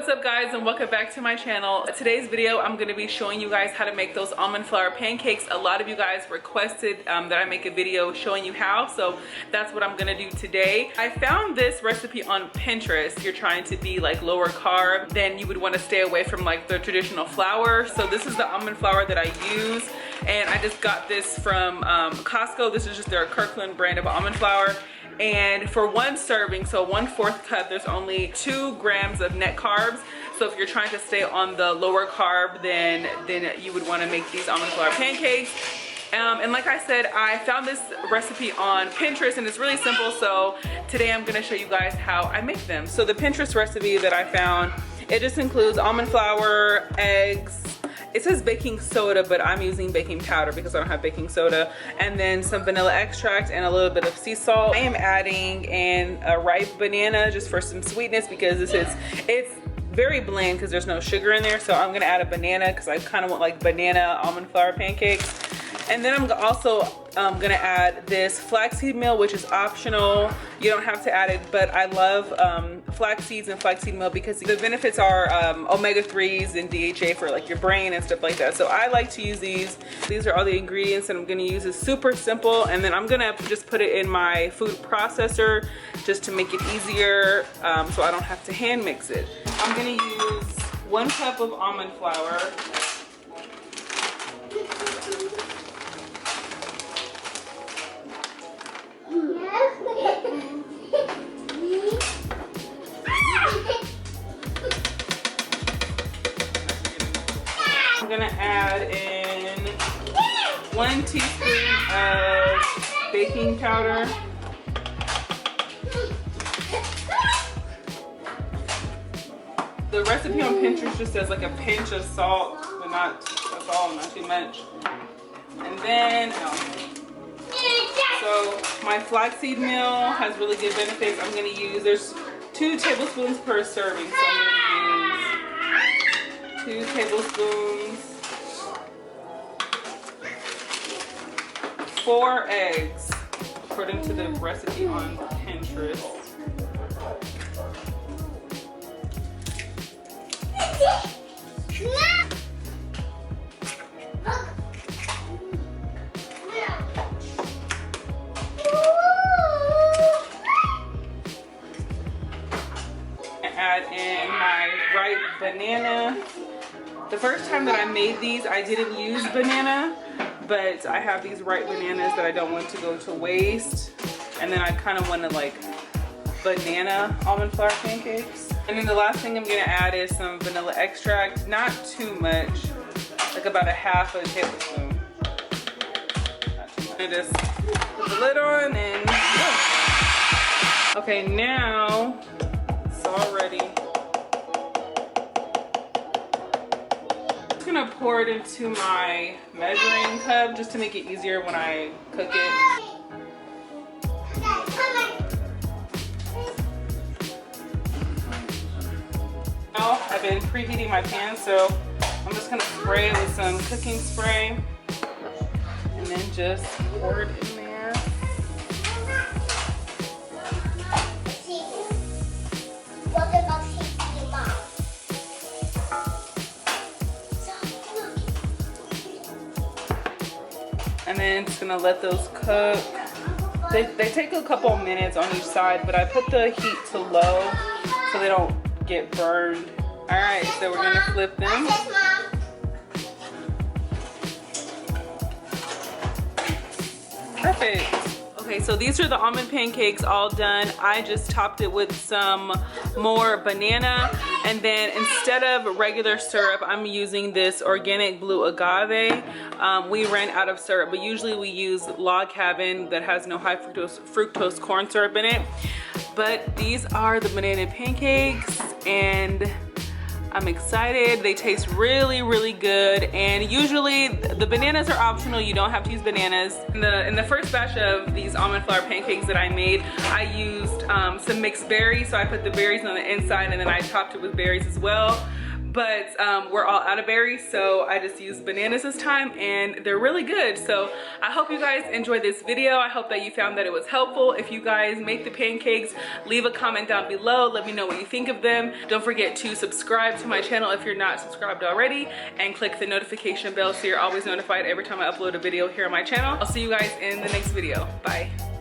What's up guys, and welcome back to my channel. Today's video I'm going to be showing you guys how to make those almond flour pancakes. A lot of you guys requested that I make a video showing you how, so that's what I'm going to do today. I found this recipe on Pinterest. You're trying to be like lower carb, then you would want to stay away from like the traditional flour. So this is the almond flour that I use, and I just got this from Costco. This is just their Kirkland brand of almond flour. And for one serving, so 1/4 cup, there's only 2 grams of net carbs. So if you're trying to stay on the lower carb, then you would want to make these almond flour pancakes. And like I said, I found this recipe on Pinterest and it's really simple. So today I'm going to show you guys how I make them. So the Pinterest recipe that I found, it just includes almond flour, eggs. It says baking soda, but I'm using baking powder because I don't have baking soda. And then some vanilla extract and a little bit of sea salt. I am adding in a ripe banana just for some sweetness because it's very bland because there's no sugar in there. So I'm gonna add a banana because I kind of want like banana almond flour pancakes. And then I'm also gonna add this flaxseed meal, which is optional. You don't have to add it, but I love flax seeds and flaxseed meal because the benefits are omega-3s and DHA for like your brain and stuff like that. So I like to use these. These are all the ingredients that I'm gonna use. It's super simple, and then I'm gonna just put it in my food processor just to make it easier, so I don't have to hand mix it. I'm gonna use 1 cup of almond flour. I'm gonna add in 1 teaspoon of baking powder. The recipe on Pinterest just says like a pinch of salt, but that's all, not too much. And then, so my flaxseed meal has really good benefits. I'm gonna use, there's 2 tablespoons per serving, so I'm gonna use 2 tablespoons, 4 eggs, according to the recipe on Pinterest. Add in my ripe banana. The first time that I made these, I didn't use banana, but I have these ripe bananas that I don't want to go to waste. And then I kind of want to like banana almond flour pancakes. And then the last thing I'm gonna add is some vanilla extract, not too much, like about 1/2 tablespoon. Not too much. I just put the lid on and yeah. Okay, now it's all ready. I'm just gonna pour it into my measuring cup just to make it easier when I cook it. Now I've been preheating my pan, so I'm just gonna spray it with some cooking spray and then just pour it in there. And then just gonna let those cook. They take a couple minutes on each side, but I put the heat to low so they don't get burned. All right, so we're gonna flip them. Perfect. Okay, so these are the almond pancakes all done. I just topped it with some more banana, and then instead of regular syrup, I'm using this organic blue agave. We ran out of syrup, but usually we use Log Cabin that has no high fructose corn syrup in it. But these are the banana pancakes, and I'm excited. They taste really, really good. And usually the bananas are optional. You don't have to use bananas. In the first batch of these almond flour pancakes that I made, I used some mixed berries. So I put the berries on the inside and then I topped it with berries as well. but we're all out of berries, so I just used bananas this time, and they're really good. So I hope you guys enjoyed this video. I hope that you found that it was helpful. If you guys make the pancakes, leave a comment down below. Let me know what you think of them. Don't forget to subscribe to my channel if you're not subscribed already, and click the notification bell so you're always notified every time I upload a video here on my channel. I'll see you guys in the next video. Bye.